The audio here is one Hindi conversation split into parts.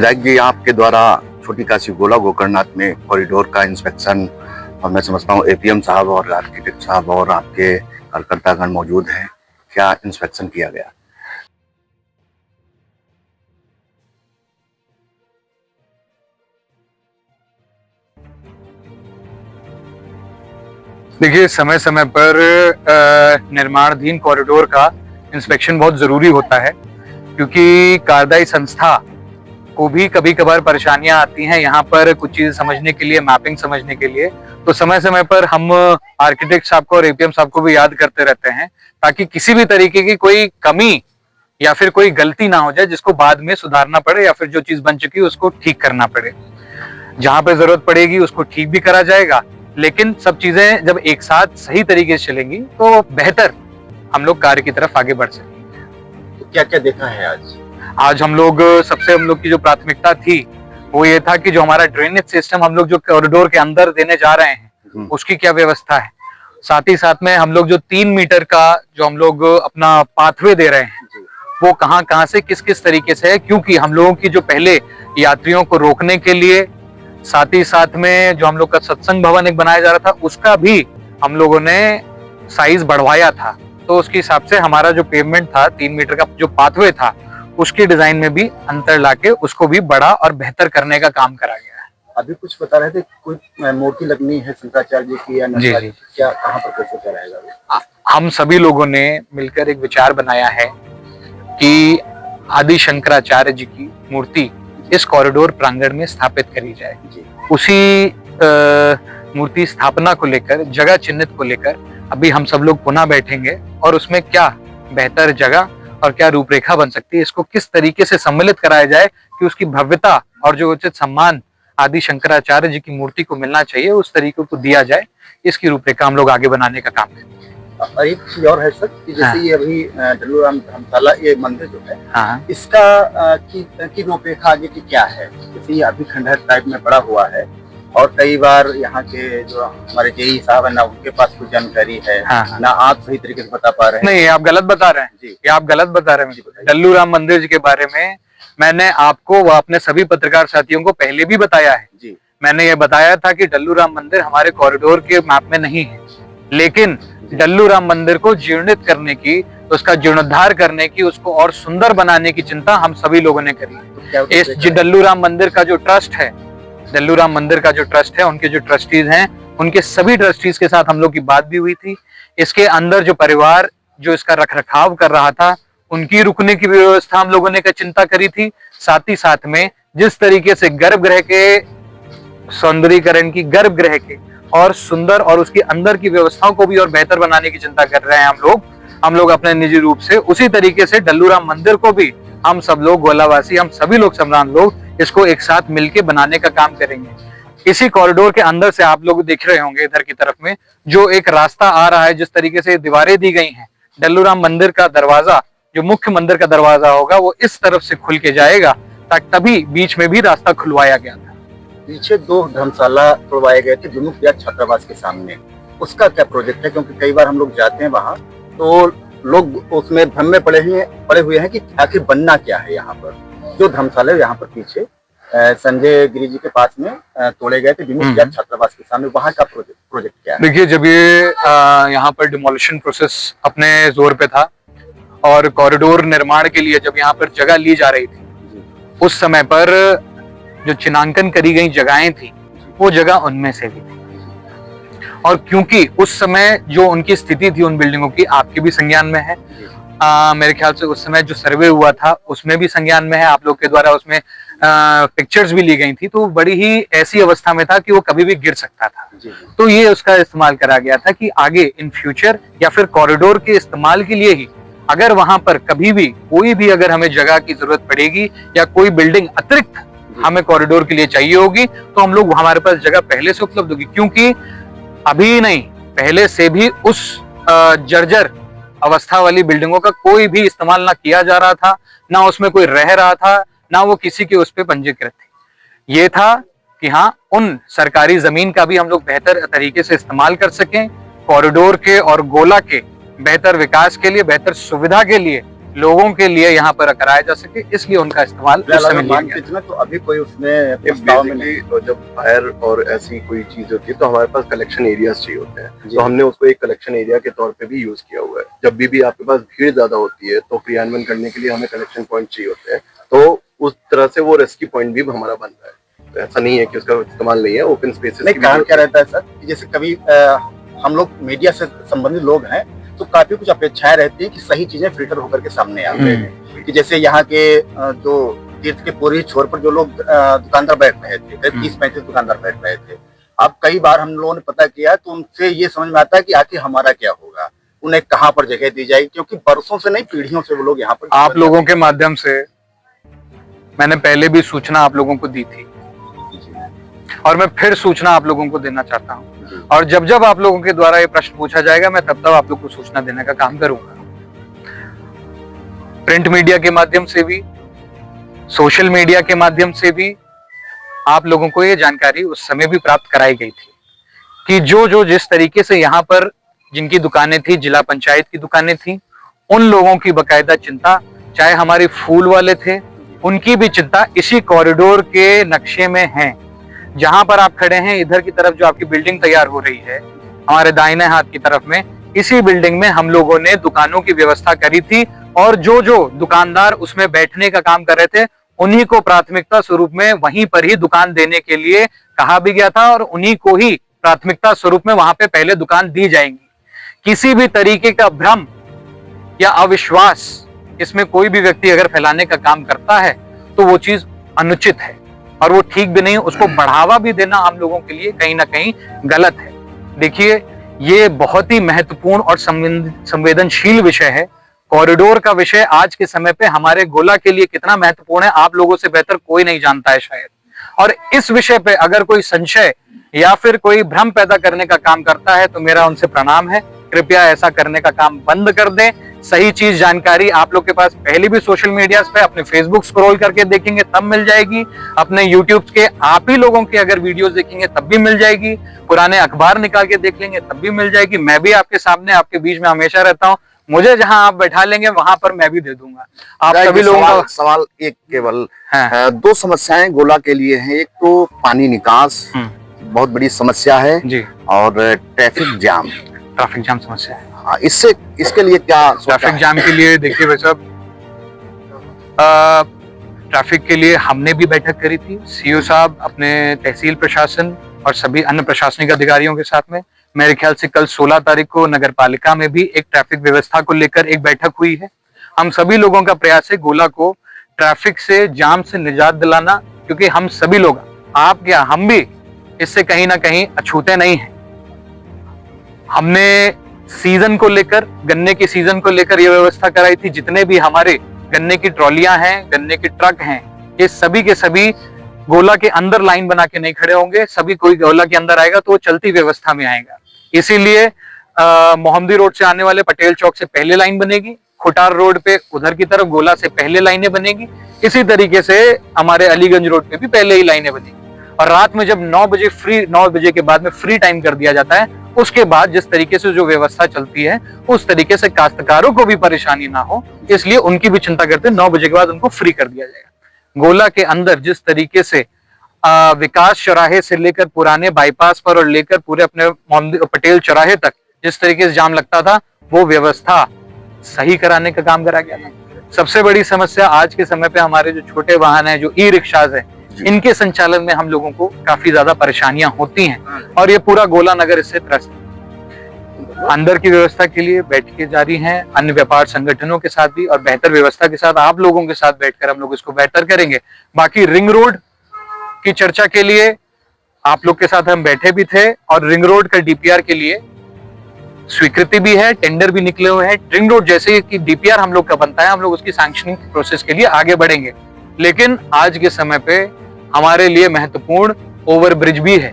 विधायक जी, आपके द्वारा छोटी काशी गोला गोकर्णनाथ में कॉरिडोर का इंस्पेक्शन, और मैं समझता हूँ एपीएम साहब और आर्किटेक्ट साहब और आपके कार्यकर्तागण मौजूद हैं, क्या इंस्पेक्शन किया गया? देखिए, समय समय पर निर्माणाधीन कॉरिडोर का इंस्पेक्शन बहुत जरूरी होता है, क्योंकि कार्यदायी संस्था को भी कभी कभार परेशानियां आती हैं यहाँ पर कुछ चीजें समझने के लिए, मैपिंग समझने के लिए। तो समय समय पर हम आर्किटेक्ट साहब को और एपीएम साहब को भी याद करते रहते हैं, ताकि किसी भी तरीके की कोई कमी या फिर कोई गलती ना हो जाए जिसको बाद में सुधारना पड़े, या फिर जो चीज बन चुकी है उसको ठीक करना पड़े। जहां पे जरूरत पड़ेगी उसको ठीक भी करा जाएगा, लेकिन सब चीजें जब एक साथ सही तरीके से चलेंगी तो बेहतर हम लोग कार्य की तरफ आगे बढ़ सकेंगे। तो क्या क्या देखा है आज? आज हम लोग की जो प्राथमिकता थी वो ये था कि जो हमारा ड्रेनेज सिस्टम हम लोग जो कॉरिडोर के अंदर देने जा रहे हैं उसकी क्या व्यवस्था है। साथ ही साथ में हम लोग जो 3 मीटर का जो हम लोग अपना पाथवे दे रहे हैं वो कहाँ कहाँ से किस किस तरीके से है, क्योंकि हम लोगों की जो पहले यात्रियों को रोकने के लिए, साथ ही साथ में जो हम लोग का सत्संग भवन एक बनाया जा रहा था उसका भी हम लोगों ने साइज बढ़वाया था। तो उसके हिसाब से हमारा जो पेवमेंट था, 3 मीटर का जो पाथवे था, उसकी डिजाइन में भी अंतर लाके उसको भी बड़ा और बेहतर करने का काम करा गया है। अभी कुछ बता रहे थे, कोई मूर्ति लगनी है शंकराचार्य जी की या नरसारी की, क्या कहाँ पर कैसे कराएगा? हम सभी लोगों ने मिलकर एक विचार बनाया है कि आदि शंकराचार्य जी की मूर्ति इस कॉरिडोर प्रांगण में स्थापित करी जाए। उसी मूर्ति स्थापना को लेकर, जगह चिन्हित को लेकर अभी हम सब लोग पुनः बैठेंगे और उसमें क्या बेहतर जगह और क्या रूपरेखा बन सकती है, इसको किस तरीके से सम्मिलित कराया जाए कि उसकी भव्यता और जो उचित सम्मान आदि शंकराचार्य जी की मूर्ति को मिलना चाहिए उस तरीके को दिया जाए। इसकी रूपरेखा हम लोग आगे बनाने का काम करेंगे। और एक चीज और है सर कि जैसे ये अभी डल्लूराम धर्मशाला ये मंदिर जो है, इसका की रूपरेखा आगे की क्या है? जैसे ये अभी खंडहर टाइप में पड़ा हुआ है और कई बार यहाँ के जो हमारे जेई साहब है ना, उनके पास कुछ जानकारी है ना, आप सही तरीके से बता पा रहे हैं। नहीं, आप गलत बता रहे हैं जी, ये आप गलत बता रहे हैं। डल्लूराम मंदिर जी के बारे में मैंने आपको व अपने सभी पत्रकार साथियों को पहले भी बताया है जी। मैंने ये बताया था कि डल्लूराम मंदिर हमारे कॉरिडोर के मैप में नहीं है, लेकिन डल्लूराम मंदिर को जीर्णित करने की, उसका जीर्णोद्धार करने की, उसको और सुंदर बनाने की चिंता हम सभी लोगों ने करी। इस डल्लूराम मंदिर का जो ट्रस्ट है, डल्लूराम मंदिर का जो ट्रस्ट है, उनके जो ट्रस्टीज हैं, उनके सभी ट्रस्टीज के साथ हम लोग की बात भी हुई थी। इसके अंदर जो परिवार जो इसका रखरखाव कर रहा था उनकी रुकने की व्यवस्था हम लोगों ने चिंता करी थी। साथ ही साथ में जिस तरीके से गर्भगृह के सौंदर्यीकरण की, गर्भगृह के और सुंदर और उसके अंदर की व्यवस्थाओं को भी और बेहतर बनाने की चिंता कर रहे हैं हम लोग अपने निजी रूप से, उसी तरीके से डल्लूराम मंदिर को भी हम सब लोग गोलावासी, हम सभी लोग सम्रान लोग इसको एक साथ मिलके बनाने का काम करेंगे। इसी कॉरिडोर के अंदर से आप लोग देख रहे होंगे इधर की तरफ में जो एक रास्ता आ रहा है, जिस तरीके से दीवारें दी गई हैं, डल्लूराम मंदिर का दरवाजा, जो मुख्य मंदिर का दरवाजा होगा, वो इस तरफ से खुल के जाएगा, ताकि तभी बीच में भी रास्ता खुलवाया गया था। पीछे 2 धर्मशाला खुलवाए गए थे विमुक्त विहार छात्रावास के सामने, उसका क्या प्रोजेक्ट है? क्योंकि कई बार हम लोग जाते हैं वहाँ तो लोग उसमें भ्रम में पड़े हुए हैं कि आखिर बनना क्या है यहाँ पर। जो धर्मशाला यहाँ पर पीछे संजय गिरी जी के पास में तोड़े गए थे विमुक्त विहार छात्रावास के सामने, वहाँ का प्रोजेक्ट क्या है? देखिए, जब ये यहाँ पर डिमोलिशन प्रोसेस अपने जोर पे था और कॉरिडोर निर्माण के लिए जब यहाँ पर जगह ली जा रही थी, उस समय पर जो चिन्हांकन करी गई जगहें थी वो जगह उनमें से भी थी। और क्योंकि उस समय जो उनकी स्थिति थी उन बिल्डिंगों की आपके भी संज्ञान में है, मेरे ख्याल से उस समय जो सर्वे हुआ था उसमें भी संज्ञान में है, आप लोग के द्वारा उसमें पिक्चर्स भी ली गई थी, तो बड़ी ही ऐसी अवस्था में था कि वो कभी भी गिर सकता था। तो ये उसका इस्तेमाल करा गया था कि आगे इन फ्यूचर या फिर कॉरिडोर के इस्तेमाल के लिए ही अगर वहां पर कभी भी कोई भी अगर हमें जगह की जरूरत पड़ेगी या कोई बिल्डिंग अतिरिक्त हमें कॉरिडोर के लिए चाहिए होगी तो हम लोग, हमारे पास जगह पहले से उपलब्ध होगी, क्योंकि अभी नहीं पहले से भी उस जर्जर अवस्था वाली बिल्डिंगों का कोई भी इस्तेमाल ना किया जा रहा था, ना उसमें कोई रह रहा था, ना वो किसी के उस पर पंजीकृत थे। ये था कि हाँ, उन सरकारी जमीन का भी हम लोग बेहतर तरीके से इस्तेमाल कर सकें, कॉरिडोर के और गोला के बेहतर विकास के लिए, बेहतर सुविधा के लिए लोगों के लिए यहाँ पर कराया जा सके, इसलिए उनका इस्तेमाल उस समय लिया गया। तो अभी कोई उसमें प्रस्ताव में नहीं। बेसिकली जब फायर और ऐसी कोई चीज होती है तो हमारे पास कलेक्शन एरियाज चाहिए होते हैं, तो हमने उसको एक कलेक्शन एरिया के तौर पे भी यूज किया हुआ है। जब भी आपके पास भीड़ ज्यादा होती है तो क्रियान्वयन करने के लिए हमें कलेक्शन पॉइंट चाहिए होते हैं, तो उस तरह से वो रेस्क्यू पॉइंट भी हमारा बन रहा है। तो ऐसा नहीं है कि उसका इस्तेमाल नहीं है, ओपन स्पेसेस नहीं, कारण क्या रहता है सर, जैसे कभी हम लोग मीडिया से संबंधित लोग हैं तो काफी कुछ अपेक्षाएं रहती है कि सही चीजें फिल्टर होकर के सामने आते हैं, कि जैसे यहाँ के जो तीर्थ के पूर्वी छोर पर जो लोग दुकानदार बैठ रहे थे, करीब 30-35 दुकानदार बैठ रहे थे। अब कई बार हम लोगों ने पता किया तो उनसे ये समझ में आता है कि आखिर हमारा क्या होगा, उन्हें कहाँ पर जगह दी जाएगी, क्योंकि बरसों से नहीं पीढ़ियों से वो लोग यहाँ पर। आप लोगों के माध्यम से मैंने पहले भी सूचना आप लोगों को दी थी और मैं फिर सूचना आप लोगों को देना चाहता हूँ, और जब जब आप लोगों के द्वारा ये प्रश्न पूछा जाएगा मैं तब तब आप लोग को सूचना देने का काम करूंगा। प्रिंट मीडिया के माध्यम से भी, सोशल मीडिया के माध्यम से भी आप लोगों को ये जानकारी उस समय भी प्राप्त कराई गई थी कि जो जिस तरीके से यहाँ पर जिनकी दुकानें थी, जिला पंचायत की दुकानें थी, उन लोगों की बकायदा चिंता, चाहे हमारे फूल वाले थे उनकी भी चिंता इसी कॉरिडोर के नक्शे में है। जहां पर आप खड़े हैं, इधर की तरफ जो आपकी बिल्डिंग तैयार हो रही है हमारे दाहिने हाथ की तरफ में, इसी बिल्डिंग में हम लोगों ने दुकानों की व्यवस्था करी थी, और जो दुकानदार उसमें बैठने का काम कर रहे थे उन्हीं को प्राथमिकता स्वरूप में वहीं पर ही दुकान देने के लिए कहा भी गया था, और उन्हीं को ही प्राथमिकता स्वरूप में वहां पे पहले दुकान दी जाएंगी। किसी भी तरीके का भ्रम या अविश्वास इसमें कोई भी व्यक्ति अगर फैलाने का काम करता है तो वो चीज अनुचित है और वो ठीक भी नहीं, उसको बढ़ावा भी देना हम लोगों के लिए कहीं ना कहीं गलत है। देखिए, ये बहुत ही महत्वपूर्ण और संवेदनशील विषय है। कॉरिडोर का विषय आज के समय पे हमारे गोला के लिए कितना महत्वपूर्ण है आप लोगों से बेहतर कोई नहीं जानता है शायद, और इस विषय पे अगर कोई संशय या फिर कोई भ्रम पैदा करने का काम करता है तो मेरा उनसे प्रणाम है। कृपया ऐसा करने का काम बंद कर दें। सही चीज जानकारी आप लोग के पास पहले भी सोशल मीडिया पे, अपने फेसबुक स्क्रॉल करके देखेंगे तब मिल जाएगी, अपने यूट्यूब के आप ही लोगों के अगर वीडियोस देखेंगे तब भी मिल जाएगी, पुराने अखबार निकाल के देख लेंगे तब भी मिल जाएगी। मैं भी आपके सामने, आपके बीच में हमेशा रहता हूँ, मुझे जहां आप बैठा लेंगे वहां पर मैं भी दे दूंगा। आप सभी लोगों का सवाल एक केवल दो समस्याएं गोला के लिए हैं। एक तो पानी निकास बहुत बड़ी समस्या है जी, और ट्रैफिक जाम समस्या है। हाँ, इसके लिए क्या ट्रैफिक जाम के लिए देखिए भाई साहब, ट्रैफिक के लिए हमने भी बैठक करी थी, सीओ साहब अपने तहसील प्रशासन और सभी अन्य प्रशासनिक अधिकारियों के साथ में। मेरे ख्याल से कल 16 तारीख को नगर पालिका में भी एक ट्रैफिक व्यवस्था को लेकर एक बैठक हुई है। हम सभी लोगों का प्रयास है गोला को ट्रैफिक से, जाम से निजात दिलाना, क्योंकि हम सभी लोग, आप क्या हम भी इससे कहीं ना कहीं अछूते नहीं हैं। हमने सीजन को लेकर, गन्ने के सीजन को लेकर यह व्यवस्था कराई थी, जितने भी हमारे गन्ने की ट्रॉलियां हैं, गन्ने के ट्रक हैं, ये सभी के सभी गोला के अंदर लाइन बना के नहीं खड़े होंगे। सभी कोई गोला के अंदर आएगा तो वो चलती व्यवस्था में आएगा। इसीलिए मोहम्मदी रोड से आने वाले पटेल चौक से पहले लाइन बनेगी, खुटार रोड पे उधर की तरफ गोला से पहले लाइनें बनेगी, इसी तरीके से हमारे अलीगंज रोड पे भी पहले ही लाइनें बनेगी। और रात में जब 9 बजे के बाद में फ्री टाइम कर दिया जाता है, उसके बाद जिस तरीके से जो व्यवस्था चलती है उस तरीके से काश्तकारों को भी परेशानी ना हो, इसलिए उनकी भी चिंता करते हैं 9 बजे के बाद उनको फ्री कर दिया जाएगा। गोला के अंदर जिस तरीके से विकास चौराहे से लेकर पुराने बाईपास पर और लेकर पूरे अपने पटेल चौराहे तक जिस तरीके से जाम लगता था, वो व्यवस्था सही कराने का काम करा गया था। सबसे बड़ी समस्या आज के समय पे हमारे जो छोटे वाहन है, जो ई रिक्शाज है, इनके संचालन में हम लोगों को काफी ज्यादा परेशानियां होती हैं और ये पूरा गोला नगर इससे त्रस्त है। अंदर की व्यवस्था के लिए बैठकें जारी हैं अन्य व्यापार संगठनों के साथ भी, और बेहतर व्यवस्था के साथ आप लोगों के साथ बैठकर हम लोग इसको बेहतर करेंगे। बाकी रिंग रोड की चर्चा के लिए आप लोग के साथ हम बैठे भी थे, और रिंग रोड का डीपीआर के लिए स्वीकृति भी है, टेंडर भी निकले हुए हैं। रिंग रोड जैसे कि डीपीआर हम लोग का बनता है, हम लोग उसकी सैंक्शनिंग प्रोसेस के लिए आगे बढ़ेंगे। लेकिन आज के समय पे हमारे लिए महत्वपूर्ण ओवरब्रिज भी है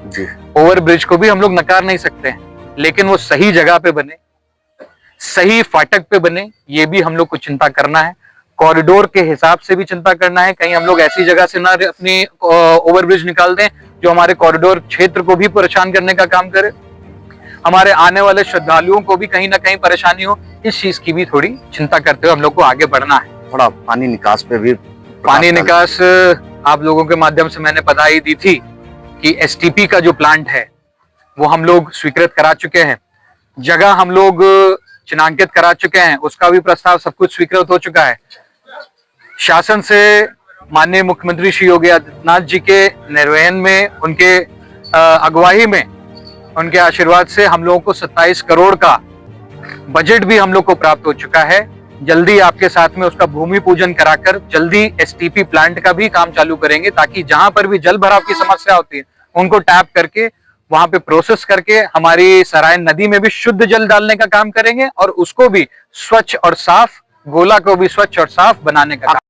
जी। ओवरब्रिज को भी हम लोग नकार नहीं सकते हैं, लेकिन वो सही जगह पे बने, सही फाटक पे बने, ये भी हम लोग को चिंता करना है। कॉरिडोर के हिसाब से भी चिंता करना है, कहीं हम लोग ऐसी जगह से ना अपनी ओवरब्रिज निकाल दें जो हमारे कॉरिडोर क्षेत्र को भी परेशान करने का काम करे। हमारे आने वाले श्रद्धालुओं को भी कहीं ना कहीं परेशानी हो, इस चीज की भी थोड़ी चिंता करते हुए हम लोग को आगे बढ़ना है। थोड़ा पानी निकास पे भी पानी निकास आप लोगों के माध्यम से मैंने बधाई दी थी कि एसटीपी का जो प्लांट है वो हम लोग स्वीकृत करा चुके हैं, जगह हम लोग चिन्हांकित करा चुके हैं, उसका भी प्रस्ताव सब कुछ स्वीकृत हो चुका है। शासन से माननीय मुख्यमंत्री श्री योगी आदित्यनाथ जी के निर्वहन में, उनके अगुवाई में, उनके आशीर्वाद से हम लोगों को 27 करोड़ का बजट भी हम लोग को प्राप्त हो चुका है। जल्दी आपके साथ में उसका भूमि पूजन कराकर जल्दी एसटीपी प्लांट का भी काम चालू करेंगे, ताकि जहां पर भी जल भराव की समस्या होती है उनको टैप करके वहां पे प्रोसेस करके हमारी सरायन नदी में भी शुद्ध जल डालने का काम करेंगे और उसको भी स्वच्छ और साफ, गोला को भी स्वच्छ और साफ बनाने का काम